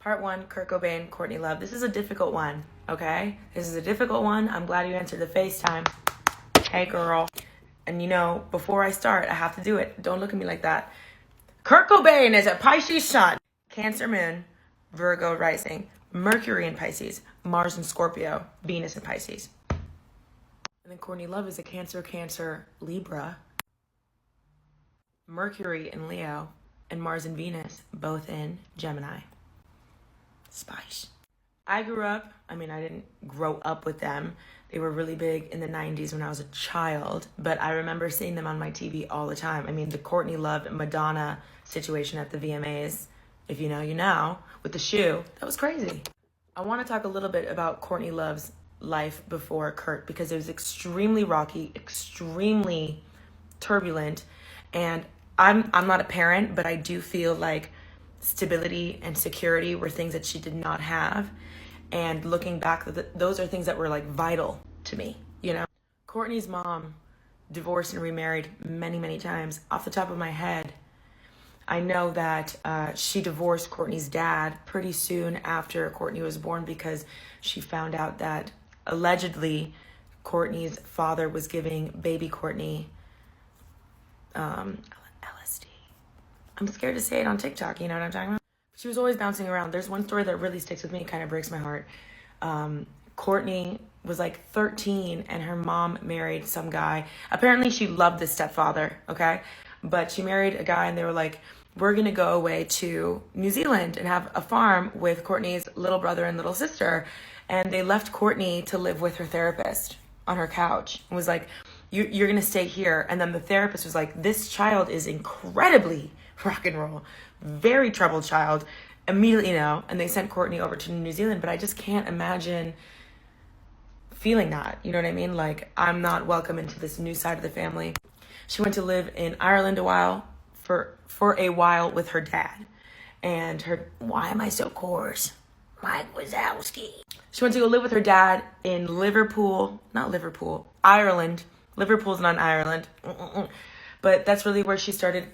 Part 1, Kurt Cobain, Courtney Love. This is a difficult one, okay? This is a difficult one. I'm glad you answered the FaceTime. Hey, girl. And you know, before I start, I have to do it. Don't look at me like that. Kurt Cobain is a Pisces sun. Cancer moon, Virgo rising, Mercury in Pisces, Mars in Scorpio, Venus in Pisces. And then Courtney Love is a Cancer, Libra, Mercury in Leo, and Mars and Venus, both in Gemini. Spice. I didn't grow up with them. They were really big in the 90s when I was a child, but I remember seeing them on my TV all the time. I mean, the Courtney Love and Madonna situation at the VMAs, if you know, you know, with the shoe, that was crazy. I want to talk a little bit about Courtney Love's life before Kurt, because it was extremely rocky, extremely turbulent, and I'm not a parent, but I do feel like stability and security were things that she did not have. And looking back, those are things that were like vital to me, you know? Courtney's mom divorced and remarried many, many times. Off the top of my head, I know that she divorced Courtney's dad pretty soon after Courtney was born, because she found out that allegedly Courtney's father was giving baby Courtney LSD. I'm scared to say it on TikTok, you know what I'm talking about? She was always bouncing around. There's one story that really sticks with me, kind of breaks my heart. Courtney was like 13 and her mom married some guy. Apparently she loved this stepfather, okay? But she married a guy and they were like, we're gonna go away to New Zealand and have a farm with Courtney's little brother and little sister. And they left Courtney to live with her therapist on her couch and was like, you're gonna stay here. And then the therapist was like, this child is incredibly rock and roll, very troubled child, immediately, you know, and they sent Courtney over to New Zealand. But I just can't imagine feeling that, you know what I mean? Like, I'm not welcome into this new side of the family. She went to live in Ireland for a while with her dad. And why am I so coarse? Mike Wazowski. She went to go live with her dad in Ireland. Liverpool's not Ireland. But that's really where she started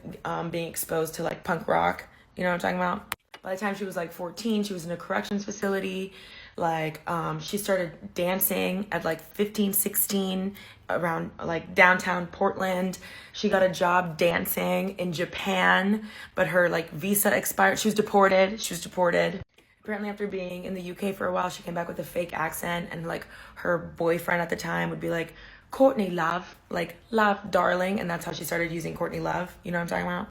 being exposed to like punk rock. You know what I'm talking about? By the time she was like 14, she was in a corrections facility. Like, she started dancing at like 15, 16 around like downtown Portland. She got a job dancing in Japan, but her like visa expired. She was deported. Apparently after being in the UK for a while, she came back with a fake accent, and like her boyfriend at the time would be like, Courtney Love, like love, darling. And that's how she started using Courtney Love. You know what I'm talking about?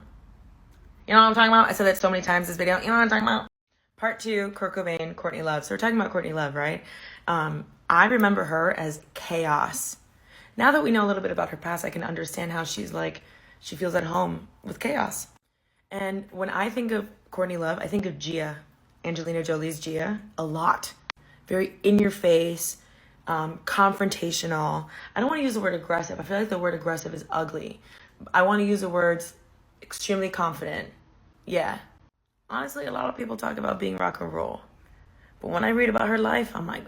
You know what I'm talking about? I said that so many times this video. You know what I'm talking about? Part 2, Kurt Cobain, Courtney Love. So we're talking about Courtney Love, right? I remember her as chaos. Now that we know a little bit about her past, I can understand how she feels at home with chaos. And when I think of Courtney Love, I think of Gia, Angelina Jolie's Gia, a lot. Very in your face, confrontational. I don't want to use the word aggressive. I feel like the word aggressive is ugly. I want to use the words extremely confident. Yeah. Honestly, a lot of people talk about being rock and roll. But when I read about her life, I'm like,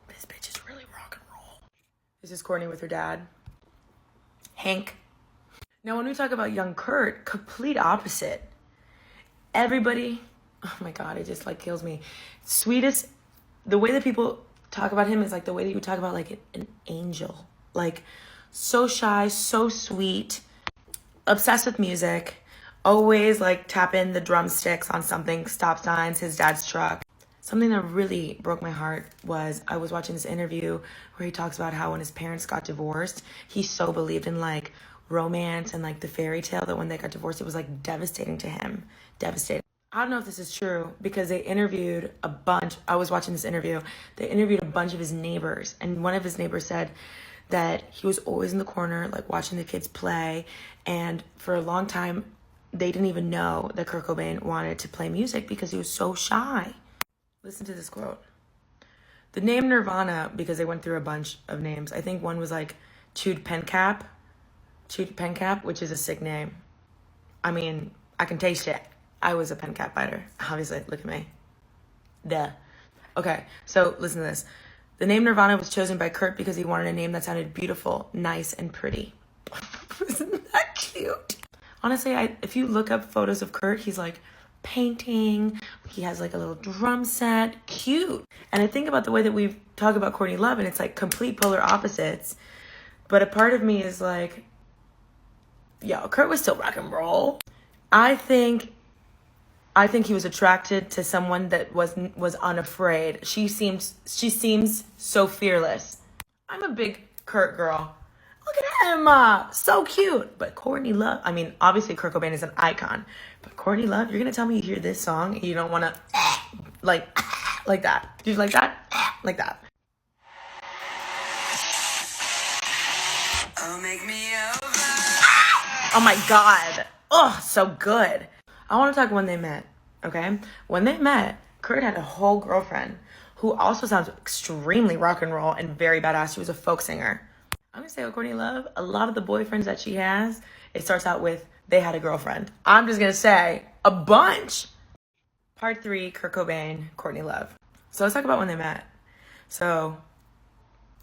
this bitch is really rock and roll. This is Courtney with her dad, Hank. Now, when we talk about young Kurt, complete opposite. Everybody, oh my God, it just like kills me. Sweetest, the way that people talk about him is like the way that you talk about like an angel. Like, so shy, so sweet, obsessed with music. Always like tap in the drumsticks on something, stop signs, his dad's truck. Something that really broke my heart was I was watching this interview where he talks about how when his parents got divorced, he so believed in like romance and like the fairy tale that when they got divorced, it was like devastating to him. Devastating. I don't know if this is true because they interviewed a bunch. I was watching this interview. They interviewed a bunch of his neighbors, and one of his neighbors said that he was always in the corner, like watching the kids play. And for a long time, they didn't even know that Kurt Cobain wanted to play music because he was so shy. Listen to this quote. The name Nirvana, because they went through a bunch of names. I think one was like Chewed Pencap, which is a sick name. I mean, I can taste it. I was a pencap biter, obviously. Look at me. Duh. Okay, so listen to this. The name Nirvana was chosen by Kurt because he wanted a name that sounded beautiful, nice, and pretty. Isn't that cute? Honestly, if you look up photos of Kurt, he's like painting. He has like a little drum set. Cute. And I think about the way that we talk about Courtney Love, and it's like complete polar opposites. But a part of me is like, yo, Kurt was still rock and roll. I think he was attracted to someone that was unafraid. She seems so fearless. I'm a big Kurt girl. Look at him, so cute. But Courtney Love, I mean, obviously Kurt Cobain is an icon. But Courtney Love, you're gonna tell me you hear this song and you don't wanna like that. Do you like that? Like that. Oh, make me over. Oh my God. Oh, so good. I want to talk when they met, okay? When they met, Kurt had a whole girlfriend who also sounds extremely rock and roll and very badass. She was a folk singer. I'm going to say with Courtney Love, a lot of the boyfriends that she has, it starts out with, they had a girlfriend. I'm just going to say, a bunch. Part 3, Kurt Cobain, Courtney Love. So let's talk about when they met. So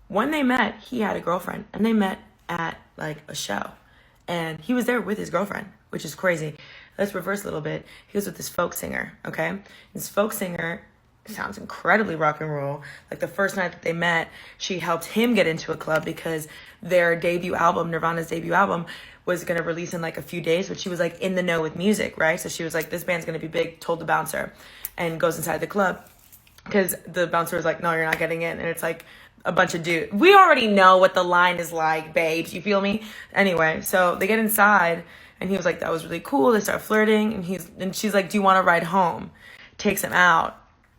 when they met, he had a girlfriend, and they met at like a show. And he was there with his girlfriend, which is crazy. Let's reverse a little bit. He was with this folk singer, okay? This folk singer sounds incredibly rock and roll. Like the first night that they met, she helped him get into a club because their debut album, Nirvana's debut album, was going to release in like a few days, but she was like in the know with music, right? So she was like, this band's going to be big, told the bouncer, and goes inside the club because the bouncer was like, no, you're not getting in. And it's like a bunch of dudes. We already know what the line is like, babes. You feel me? Anyway, so they get inside and he was like, that was really cool. They start flirting and she's like, do you want to ride home? Takes him out.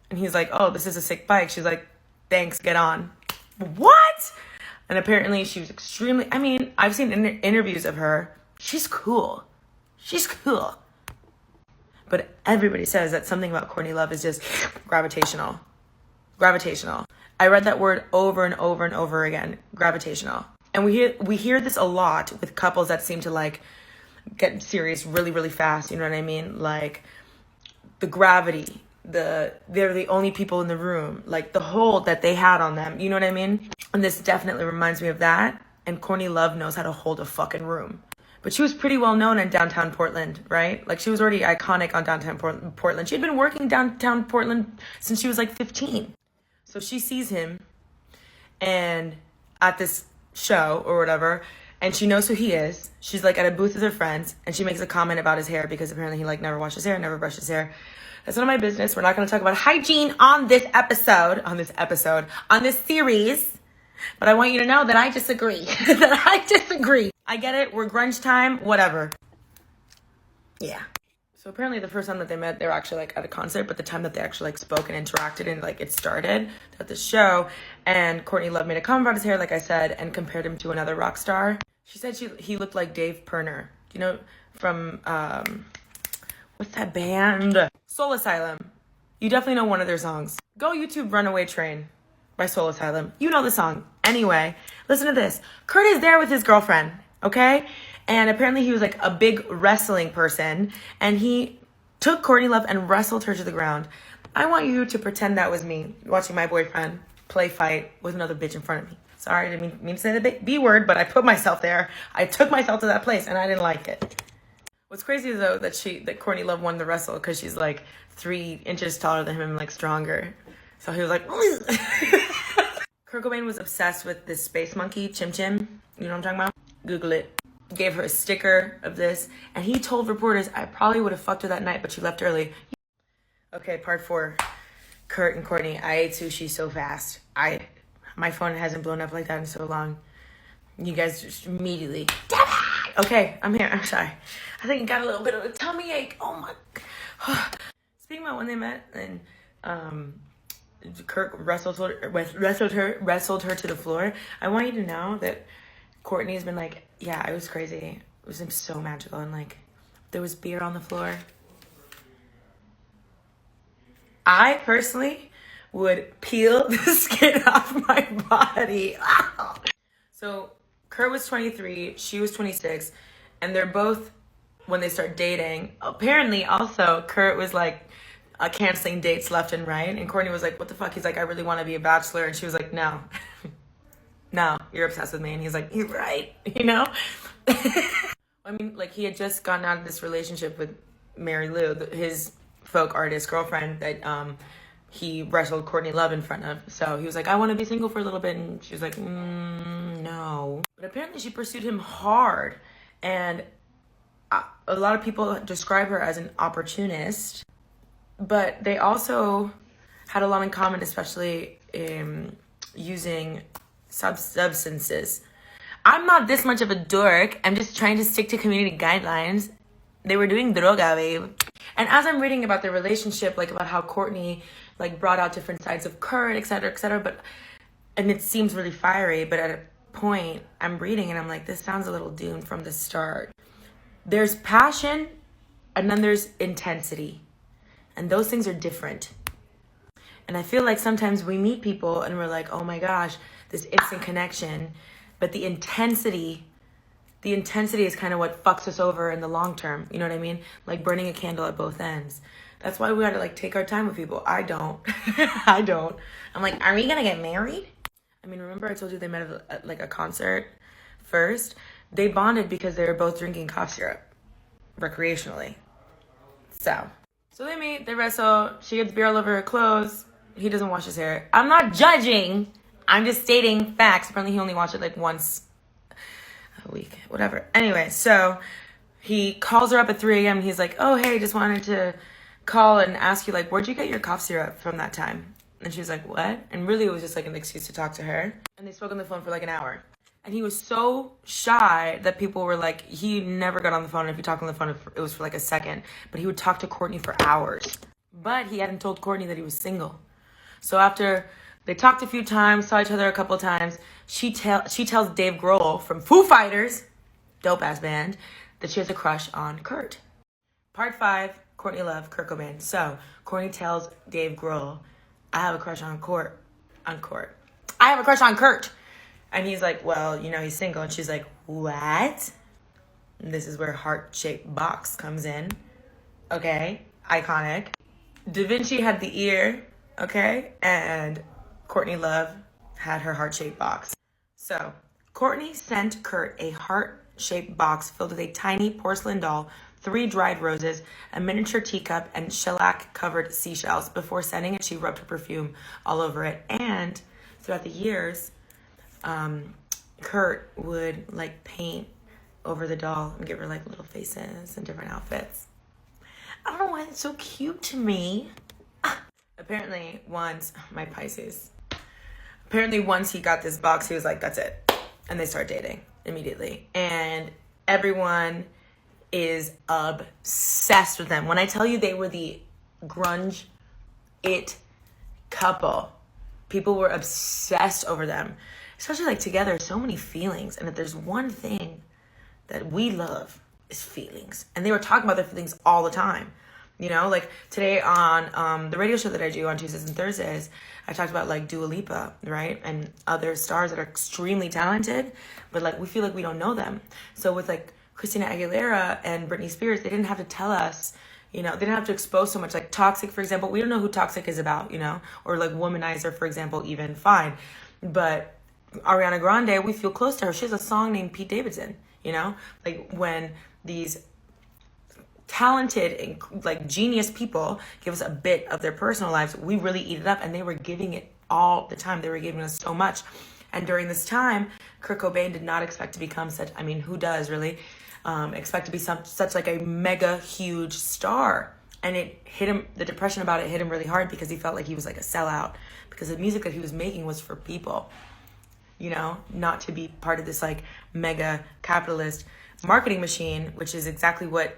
And he's like, oh, this is a sick bike. She's like, thanks, get on. What? And apparently she was extremely, I mean, I've seen interviews of her. She's cool. She's cool. But everybody says that something about Courtney Love is just gravitational. Gravitational. I read that word over and over and over again. Gravitational. And we hear this a lot with couples that seem to like get serious really, really fast. You know what I mean? Like the gravity. They're the only people in the room, like the hold that they had on them, you know what I mean? And this definitely reminds me of that. And Courtney Love knows how to hold a fucking room. But she was pretty well known in downtown Portland, right? Like she was already iconic on downtown Portland. She had been working downtown Portland since she was like 15. So she sees him and at this show or whatever, and she knows who he is. She's like at a booth with her friends, and she makes a comment about his hair because apparently he like never washed his hair, never brushed his hair. That's none of my business. We're not going to talk about hygiene on this series. But I want you to know that I disagree. I get it. We're grunge time. Whatever. Yeah. So apparently the first time that they met, they were actually like at a concert, but the time that they actually like spoke and interacted and like it started at the show. And Courtney Love made a comment about his hair, like I said, and compared him to another rock star. She said he looked like Dave Pirner. You know, from, what's that band? Soul Asylum. You definitely know one of their songs. Go YouTube Runaway Train by Soul Asylum. You know the song. Anyway, listen to this. Kurt is there with his girlfriend, okay? And apparently he was like a big wrestling person. And he took Courtney Love and wrestled her to the ground. I want you to pretend that was me watching my boyfriend play fight with another bitch in front of me. Sorry, I didn't mean to say the B word, but I put myself there. I took myself to that place and I didn't like it. What's crazy is though that Courtney Love won the wrestle because she's like 3 inches taller than him and like stronger. So he was like, Kurt Cobain was obsessed with this space monkey, Chim Chim. You know what I'm talking about? Google it. Gave her a sticker of this. And he told reporters, I probably would have fucked her that night, but she left early. Okay, part 4. Kurt and Courtney. I ate sushi so fast. My phone hasn't blown up like that in so long. You guys just immediately. Okay, I'm here. I'm sorry. I think I got a little bit of a tummy ache. Oh my. Speaking about when they met, and Kurt wrestled her to the floor. I want you to know that Courtney's been like, yeah, it was crazy. It was so magical, and like there was beer on the floor. I personally would peel the skin off my body. So Kurt was 23, she was 26, and they're both, when they start dating, apparently also Kurt was like canceling dates left and right, and Courtney was like, what the fuck? He's like, I really want to be a bachelor, and she was like, no. No, you're obsessed with me. And he's like, you're right, you know? I mean, like, he had just gotten out of this relationship with Mary Lou, his folk artist girlfriend that he wrestled Courtney Love in front of. So he was like, I want to be single for a little bit. And she was like, no. But apparently she pursued him hard. And a lot of people describe her as an opportunist. But they also had a lot in common, especially using substances. I'm not this much of a dork. I'm just trying to stick to community guidelines. They were doing droga, babe. And as I'm reading about their relationship, like about how Courtney like brought out different sides of Kurt, et cetera, and it seems really fiery, but at a point I'm reading and I'm like, this sounds a little doomed from the start. There's passion and then there's intensity. And those things are different. And I feel like sometimes we meet people and we're like, oh my gosh, this instant connection. But the intensity is kind of what fucks us over in the long term. You know what I mean? Like burning a candle at both ends. That's why we gotta like take our time with people. I don't. I don't. I'm like, are we gonna get married? I mean, remember I told you they met at like a concert first? They bonded because they were both drinking cough syrup recreationally. So they meet, they wrestle. She gets beer all over her clothes. He doesn't wash his hair. I'm not judging. I'm just stating facts. Apparently he only watched it like once a week, whatever. Anyway, so he calls her up at 3 a.m. He's like, oh, hey, just wanted to call and ask you, like, where'd you get your cough syrup from that time? And she was like, what? And really it was just like an excuse to talk to her. And they spoke on the phone for like an hour. And he was so shy that people were like, he never got on the phone. And if he talked on the phone, it was for like a second. But he would talk to Courtney for hours. But he hadn't told Courtney that he was single. So after they talked a few times, saw each other a couple of times, she tells Dave Grohl from Foo Fighters, dope ass band, that she has a crush on Kurt. Part 5, Courtney Love, Kurt Cobain. So Courtney tells Dave Grohl, I have a crush on Kurt. I have a crush on Kurt. And he's like, well, you know, he's single. And she's like, what? And this is where heart-shaped box comes in. Okay, iconic. Da Vinci had the ear, okay? And Courtney Love had her heart-shaped box. So Courtney sent Kurt a heart-shaped box filled with a tiny porcelain doll, 3 dried roses, a miniature teacup, and shellac-covered seashells. Before sending it, she rubbed her perfume all over it. And throughout the years, Kurt would like paint over the doll and give her like little faces and different outfits. I don't know why it's so cute to me. Apparently once he got this box, he was like, that's it. And they start dating immediately. And everyone is obsessed with them. When I tell you they were the grunge it couple, people were obsessed over them. Especially like together, so many feelings. And if there's one thing that we love is feelings. And they were talking about their feelings all the time. You know, like today on the radio show that I do on Tuesdays and Thursdays, I talked about like Dua Lipa, right? And other stars that are extremely talented, but like we feel like we don't know them. So with like Christina Aguilera and Britney Spears, they didn't have to tell us, you know, they didn't have to expose so much. Like Toxic, for example, we don't know who Toxic is about, you know, or like Womanizer, for example, even fine. But Ariana Grande, we feel close to her. She has a song named Pete Davidson, you know? Like when these talented and like genius people give us a bit of their personal lives, we really eat it up, and they were giving it all the time. They were giving us so much. And during this time, Kurt Cobain did not expect to become such, I mean, who does really expect to be such like a mega huge star? And it hit him, the depression about it hit him really hard because he felt like he was like a sellout because the music that he was making was for people. You know, not to be part of this like mega capitalist marketing machine, which is exactly what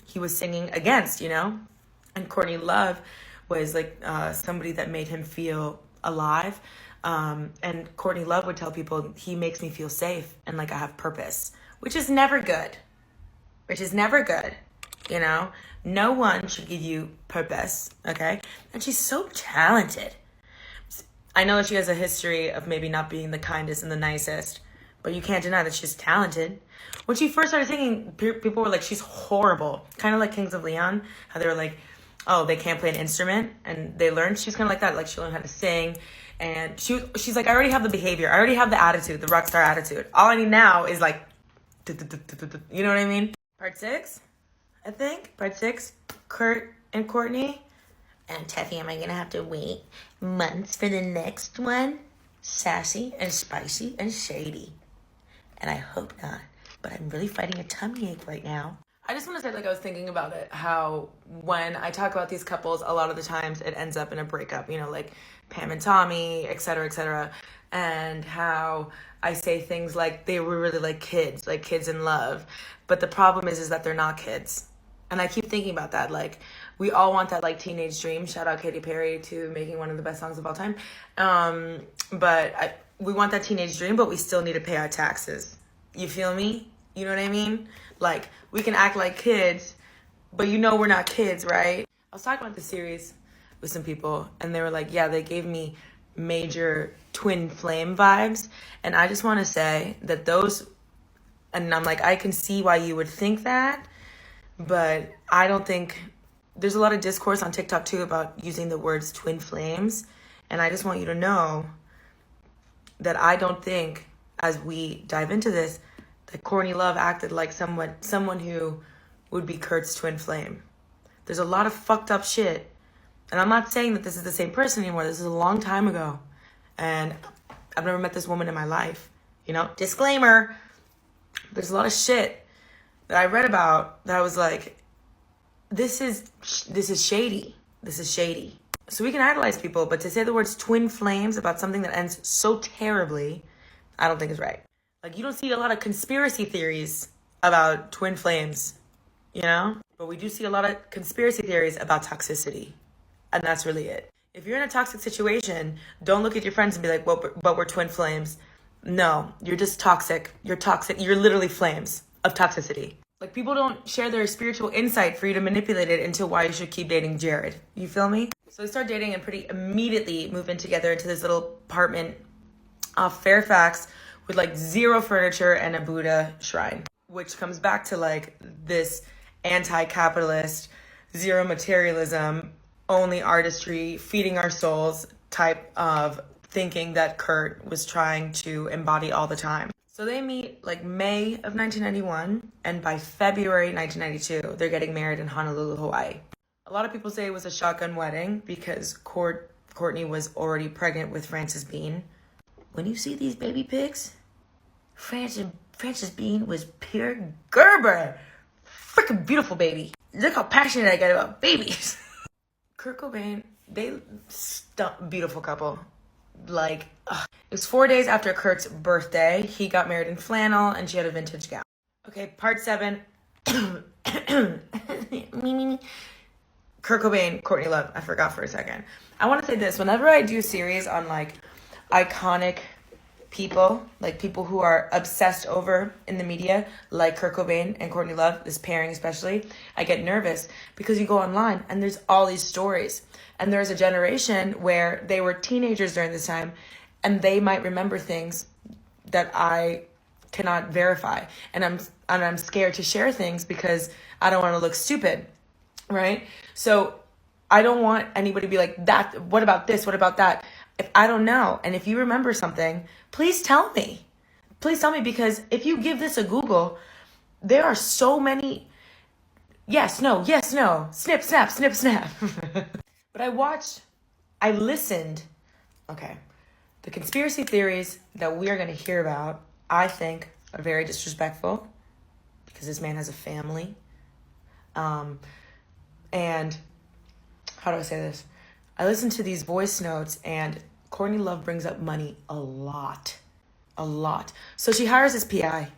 he was singing against, you know? And Courtney Love was like somebody that made him feel alive. And Courtney Love would tell people, he makes me feel safe and like I have purpose, which is never good. You know? No one should give you purpose, okay? And she's so talented. I know that she has a history of maybe not being the kindest and the nicest, but you can't deny that she's talented. When she first started singing, people were like, she's horrible. Kind of like Kings of Leon, how they were like, oh, they can't play an instrument, and they learned. She's kind of like that. Like, she learned how to sing, and she's like, I already have the behavior. I already have the attitude, the rock star attitude. All I need now is like, you know what I mean? Part 6, I think. Part 6, Kurt and Courtney. And Tefi, am I gonna have to wait months for the next one? Sassy and spicy and shady. And I hope not, but I'm really fighting a tummy ache right now. I just want to say, like, I was thinking about it, how when I talk about these couples, a lot of the times it ends up in a breakup, you know, like Pam and Tommy, et cetera, and how I say things like they were really like kids in love. But the problem is that they're not kids. And I keep thinking about that. Like, we all want that, like, teenage dream. Shout out Katy Perry to making one of the best songs of all time. We want that teenage dream, but we still need to pay our taxes. You feel me? You know what I mean? Like, we can act like kids, but you know we're not kids, right? I was talking about the series with some people, and they were like, yeah, they gave me major twin flame vibes. And I just want to say that those, and I'm like, I can see why you would think that, but I don't think, there's a lot of discourse on TikTok too about using the words twin flames. And I just want you to know that I don't think, as we dive into this, that Courtney Love acted like someone who would be Kurt's twin flame. There's a lot of fucked up shit. And I'm not saying that this is the same person anymore. This is a long time ago. And I've never met this woman in my life. You know, disclaimer. There's a lot of shit that I read about that I was like, this is shady. This is shady. So we can idolize people, but to say the words twin flames about something that ends so terribly, I don't think is right. Like, you don't see a lot of conspiracy theories about twin flames, you know? But we do see a lot of conspiracy theories about toxicity. And that's really it. If you're in a toxic situation, don't look at your friends and be like, well, but we're twin flames. No, you're just toxic. You're toxic. You're literally flames of toxicity. Like, people don't share their spiritual insight for you to manipulate it into why you should keep dating Jared. You feel me? So they start dating and pretty immediately move in together into this little apartment off Fairfax with like zero furniture and a Buddha shrine, which comes back to like this anti-capitalist, zero materialism, only artistry, feeding our souls type of thinking that Kurt was trying to embody all the time. So they meet like May of 1991, and by February 1992, they're getting married in Honolulu, Hawaii. A lot of people say it was a shotgun wedding because Courtney was already pregnant with Frances Bean. When you see these baby pics, Frances Bean was pure Gerber. Freaking beautiful baby. Look how passionate I get about babies. Kurt Cobain, beautiful couple. Like, it was 4 days after Kurt's birthday. He got married in flannel and she had a vintage gown. Okay, part 7. Kurt Cobain, Courtney Love. I forgot for a second. I want to say this. Whenever I do series on like iconic people, like people who are obsessed over in the media, like Kurt Cobain and Courtney Love, this pairing especially, I get nervous because you go online and there's all these stories. And there's a generation where they were teenagers during this time and they might remember things that I cannot verify. And I'm scared to share things because I don't want to look stupid, right? So I don't want anybody to be like, that, what about this? What about that? If I don't know, and if you remember something, please tell me. Please tell me, because if you give this a Google, there are so many yes, no, snip, snap, snip, snap. But I listened. Okay. The conspiracy theories that we are going to hear about, I think, are very disrespectful because this man has a family. And how do I say this? I listened to these voice notes and Courtney Love brings up money a lot. So she hires his PI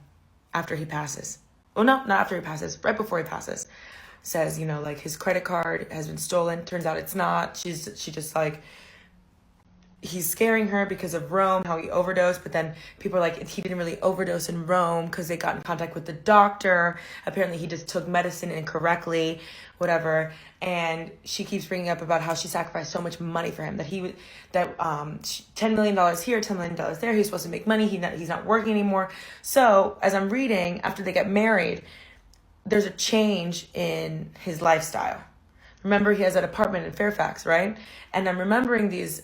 after he passes. Well, no, not after he passes, right before he passes. Says, you know, like his credit card has been stolen. Turns out it's not. She just like, he's scaring her because of Rome, how he overdosed. But then people are like, he didn't really overdose in Rome because they got in contact with the doctor. Apparently he just took medicine incorrectly, whatever. And she keeps bringing up about how she sacrificed so much money for him, that $10 million here, $10 million there. He's supposed to make money. He's not working anymore. So as I'm reading, after they get married, there's a change in his lifestyle. Remember, he has that apartment in Fairfax, right? And I'm remembering these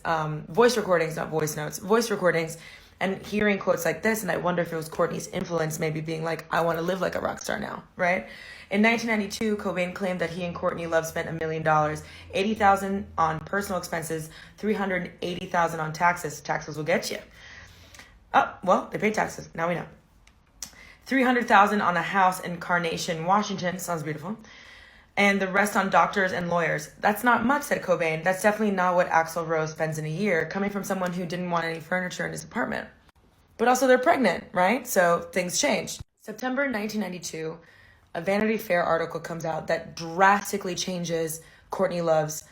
voice recordings, not voice notes, voice recordings. And hearing quotes like this, and I wonder if it was Courtney's influence, maybe being like, I want to live like a rock star now, right? In 1992, Cobain claimed that he and Courtney Love spent $1 million, $80,000 on personal expenses, $380,000 on taxes. Taxes will get you. Oh, well, they paid taxes. Now we know. $300,000 on a house in Carnation, Washington. Sounds beautiful. And the rest on doctors and lawyers. That's not much, said Cobain. That's definitely not what Axl Rose spends in a year, coming from someone who didn't want any furniture in his apartment. But also they're pregnant, right? So things changed. September 1992, a Vanity Fair article comes out that drastically changes Courtney Love's,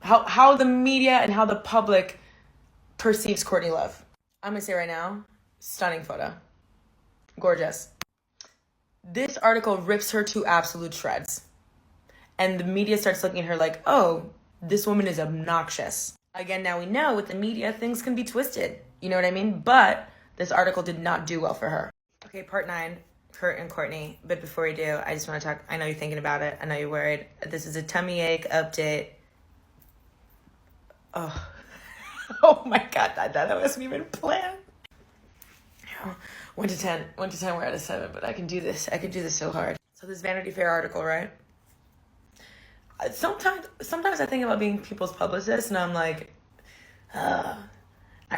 how the media and how the public perceives Courtney Love. I'm going to say right now, stunning photo. Gorgeous. This article rips her to absolute shreds. And the media starts looking at her like, oh, this woman is obnoxious. Again, now we know with the media, things can be twisted. You know what I mean? But this article did not do well for her. Okay, part 9, Kurt and Courtney. But before we do, I just want to talk. I know you're thinking about it. I know you're worried. This is a tummy ache update. Oh, oh my God, that wasn't even planned. 1 to 10, we're at a 7, but I can do this. I can do this so hard. So this Vanity Fair article, right? Sometimes I think about being people's publicist, and I'm like, I'd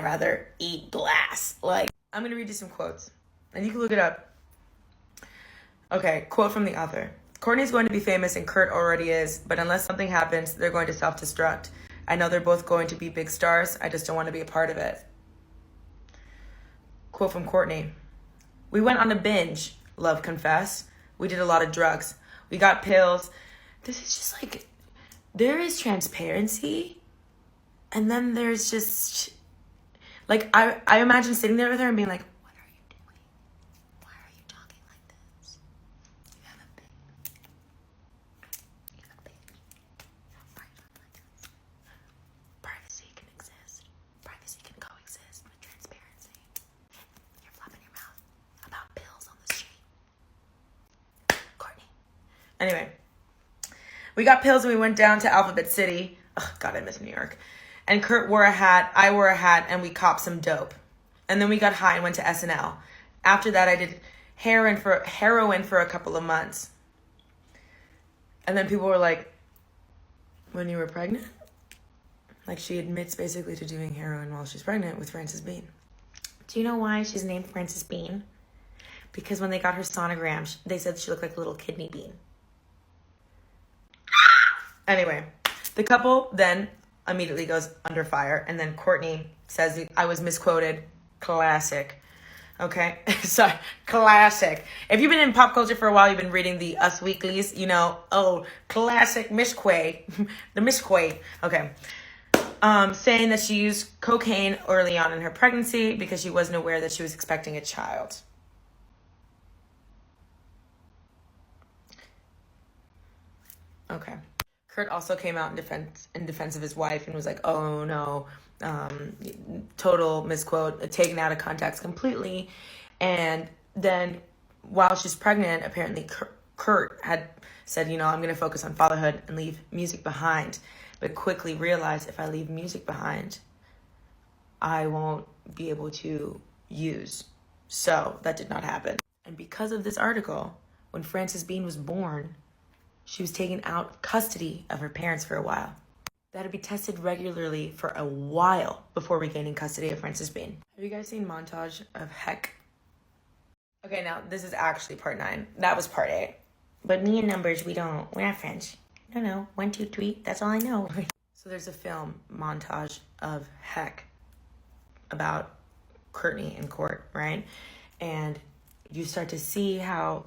rather eat glass. Like, I'm gonna read you some quotes, and you can look it up. Okay, quote from the author. Courtney's going to be famous, and Kurt already is, but unless something happens, they're going to self-destruct. I know they're both going to be big stars. I just don't want to be a part of it. Quote from Courtney. We went on a binge, Love confessed. We did a lot of drugs. We got pills. This is just like, there is transparency, and then there's just, like, I imagine sitting there with her and being like, what are you doing? Why are you talking like this? You have a bitch. You have a bitch. Why are you talking like this? Privacy can exist. Privacy can coexist with transparency. You're flapping your mouth about pills on the street. Courtney. Anyway. We got pills and we went down to Alphabet City. Oh, God, I miss New York. And Kurt wore a hat, I wore a hat, and we copped some dope. And then we got high and went to SNL. After that, I did heroin for a couple of months. And then people were like, when you were pregnant? Like, she admits basically to doing heroin while she's pregnant with Frances Bean. Do you know why she's named Frances Bean? Because when they got her sonogram, they said she looked like a little kidney bean. Anyway, the couple then immediately goes under fire. And then Courtney says, I was misquoted. Classic. Okay? Sorry. Classic. If you've been in pop culture for a while, you've been reading the Us Weeklies, you know, oh, classic misquay. The misquay. Okay. Saying that she used cocaine early on in her pregnancy because she wasn't aware that she was expecting a child. Okay. Kurt also came out in defense of his wife and was like, oh no, total misquote, taken out of context completely. And then while she's pregnant, apparently Kurt had said, you know, I'm going to focus on fatherhood and leave music behind, but quickly realized if I leave music behind, I won't be able to use. So that did not happen. And because of this article, when Frances Bean was born, she was taken out of custody of her parents for a while. They had to be tested regularly for a while before regaining custody of Frances Bean. Have you guys seen montage of Heck? Okay, now this is actually part 9. That was part 8. But me and numbers, we're not French. No, 1, 2, 3, that's all I know. So there's a film montage of Heck about Courtney and Court, right? And you start to see how